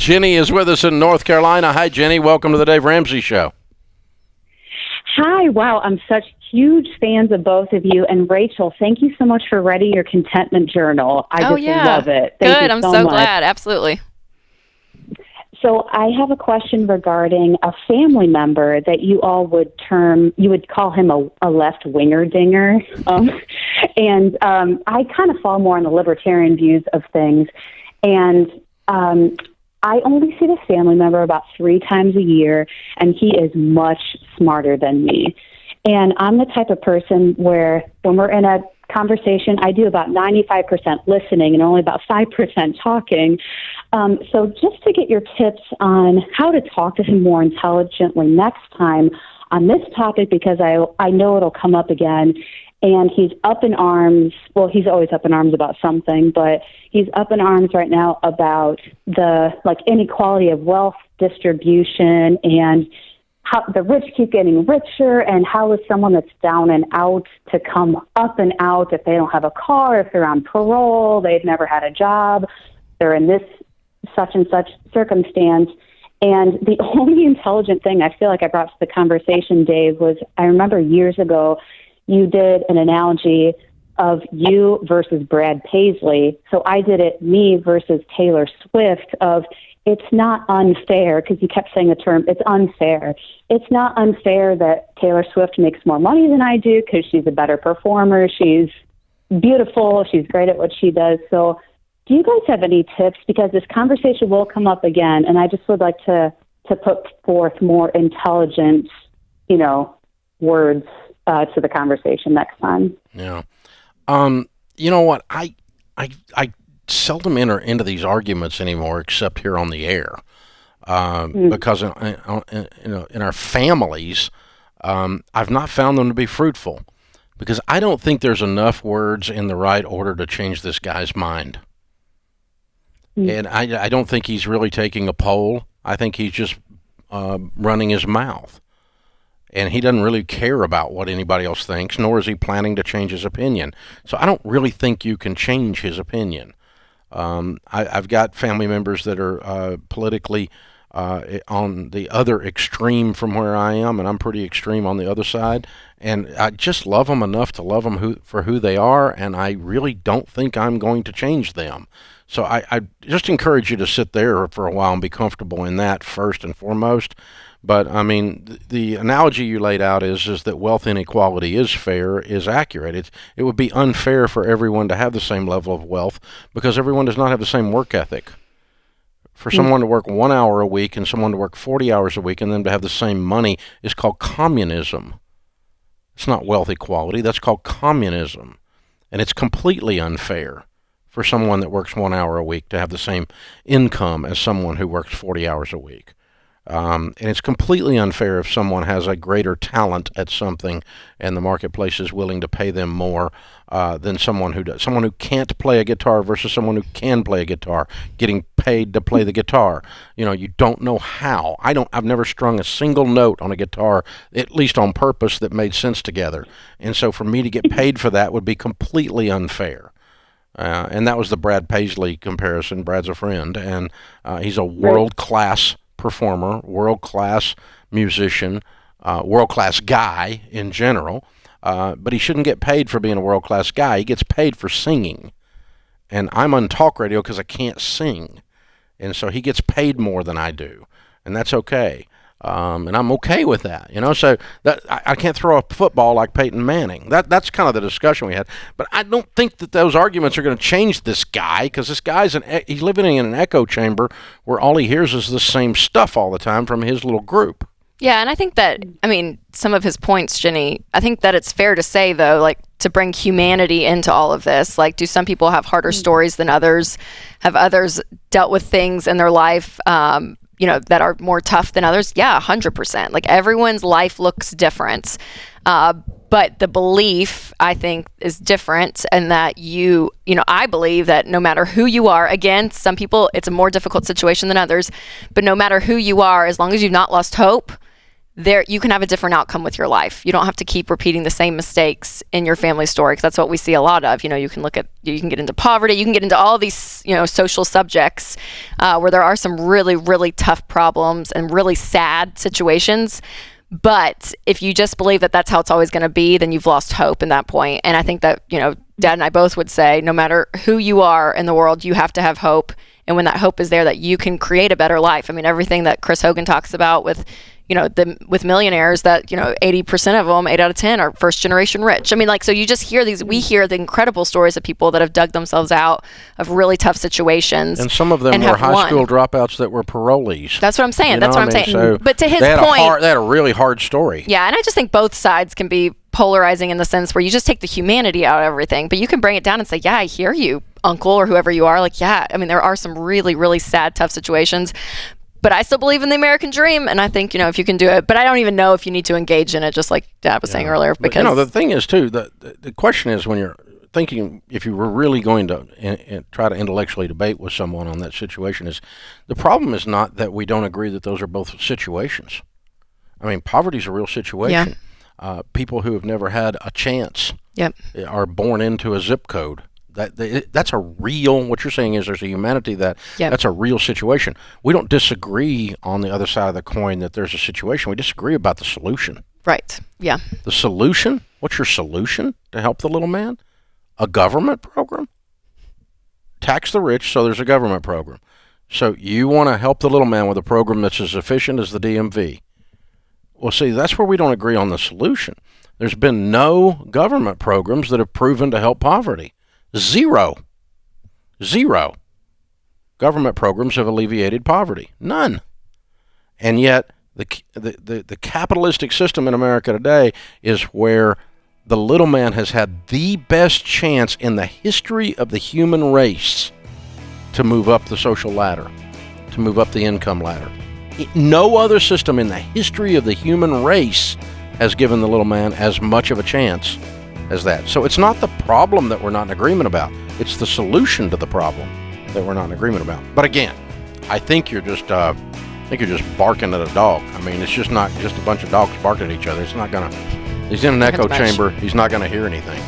Jenny is with us in North Carolina. Hi, Jenny. Welcome to the Dave Ramsey Show. Hi. Wow. I'm such huge fans of both of you. And Rachel, thank you so much for writing your contentment journal. I just love it. Thank you I'm so glad. Absolutely. So I have a question regarding a family member that you all would call him a left-winger dinger. And I kind of fall more on the libertarian views of things. And I only see this family member about 3 times a year, and he is much smarter than me. And I'm the type of person where when we're in a conversation, I do about 95% listening and only about 5% talking. So just to get your tips on how to talk to him more intelligently next time on this topic, because I know it'll come up again. And he's up in arms. Well, he's always up in arms about something, but he's up in arms right now about the inequality of wealth distribution and how the rich keep getting richer, and how is someone that's down and out to come up and out if they don't have a car, if they're on parole, they've never had a job, they're in this such and such circumstance. And the only intelligent thing I feel like I brought to the conversation, Dave, was I remember years ago you did an analogy of you versus Brad Paisley. So I did it me versus Taylor Swift of it's not unfair, because you kept saying the term, it's unfair. It's not unfair that Taylor Swift makes more money than I do because she's a better performer. She's beautiful. She's great at what she does. So do you guys have any tips? Because this conversation will come up again, and I just would like to put forth more intelligent, words to the conversation next time. Yeah. You know what? I seldom enter into these arguments anymore, except here on the air, because in our families, I've not found them to be fruitful, because I don't think there's enough words in the right order to change this guy's mind. And I don't think he's really taking a poll. I think he's just running his mouth. And he doesn't really care about what anybody else thinks, nor is he planning to change his opinion. So I don't really think you can change his opinion. I've got family members that are politically on the other extreme from where I am, and I'm pretty extreme on the other side. And I just love them enough to love them for who they are, and I really don't think I'm going to change them. So I just encourage you to sit there for a while and be comfortable in that first and foremost. But, I mean, the analogy you laid out is that wealth inequality is fair, is accurate. It would be unfair for everyone to have the same level of wealth, because everyone does not have the same work ethic. For someone to work 1 hour a week and someone to work 40 hours a week and then to have the same money is called communism. It's not wealth equality. That's called communism. And it's completely unfair for someone that works 1 hour a week to have the same income as someone who works 40 hours a week. And it's completely unfair if someone has a greater talent at something and the marketplace is willing to pay them more than someone who does. Someone who can't play a guitar versus someone who can play a guitar, getting paid to play the guitar. You don't know how. I've never strung a single note on a guitar, at least on purpose, that made sense together. And so for me to get paid for that would be completely unfair. And that was the Brad Paisley comparison. Brad's a friend, and he's a world-class performer, world-class musician, world-class guy in general, but he shouldn't get paid for being a world-class guy. He gets paid for singing, and I'm on talk radio because I can't sing, and so he gets paid more than I do, and that's okay. And I'm okay with that, So that I can't throw a football like Peyton Manning. That's kind of the discussion we had. But I don't think that those arguments are going to change this guy, because this guy's he's living in an echo chamber where all he hears is the same stuff all the time from his little group. Yeah, and I think that, some of his points, Jenny, I think that it's fair to say, though, to bring humanity into all of this. Do some people have harder stories than others? Have others dealt with things in their life that are more tough than others? Yeah, 100%. Everyone's life looks different. But the belief, I think, is different, and that I believe that no matter who you are, again, some people, it's a more difficult situation than others, but no matter who you are, as long as you've not lost hope, you can have a different outcome with your life. You don't have to keep repeating the same mistakes in your family story, because that's what we see a lot of. You can get into poverty, you can get into all these social subjects where there are some really, really tough problems and really sad situations. But if you just believe that that's how it's always going to be, then you've lost hope in that point. And I think that, Dad and I both would say, no matter who you are in the world, you have to have hope. And when that hope is there, that you can create a better life. I mean, everything that Chris Hogan talks about with, with millionaires, that, 80% of them, 8 out of 10 are first generation rich. I mean, so you just hear we hear the incredible stories of people that have dug themselves out of really tough situations. And some of them were high school dropouts that were parolees. That's what I'm saying. That's what I'm saying. So but to his point, they had a really hard story. Yeah. And I just think both sides can be polarizing in the sense where you just take the humanity out of everything, but you can bring it down and say, yeah, I hear you, uncle, or whoever you are. Yeah, I mean, there are some really, really sad, tough situations. But I still believe in the American dream, and I think, if you can do it. But I don't even know if you need to engage in it, just like Dad was saying earlier. Because the thing is, too, the question is when you're thinking, if you were really going to try to intellectually debate with someone on that situation, is the problem is not that we don't agree that those are both situations. I mean, poverty is a real situation. Yeah. People who have never had a chance are born into a zip code. That's a real, what you're saying is there's a humanity that's a real situation. We don't disagree on the other side of the coin that there's a situation. We disagree about the solution. Right. Yeah. The solution? What's your solution to help the little man? A government program? Tax the rich, so there's a government program. So you want to help the little man with a program that's as efficient as the DMV. Well, see, that's where we don't agree on the solution. There's been no government programs that have proven to help poverty. Zero government programs have alleviated poverty. None. And yet the capitalistic system in America today is where the little man has had the best chance in the history of the human race to move up the social ladder, to move up the income ladder. No other system in the history of the human race has given the little man as much of a chance as that. So it's not the problem that we're not in agreement about. It's the solution to the problem that we're not in agreement about. But again, I think you're just barking at a dog. I mean, it's just not just a bunch of dogs barking at each other. It's not gonna. He's in an echo chamber. He's not gonna hear anything.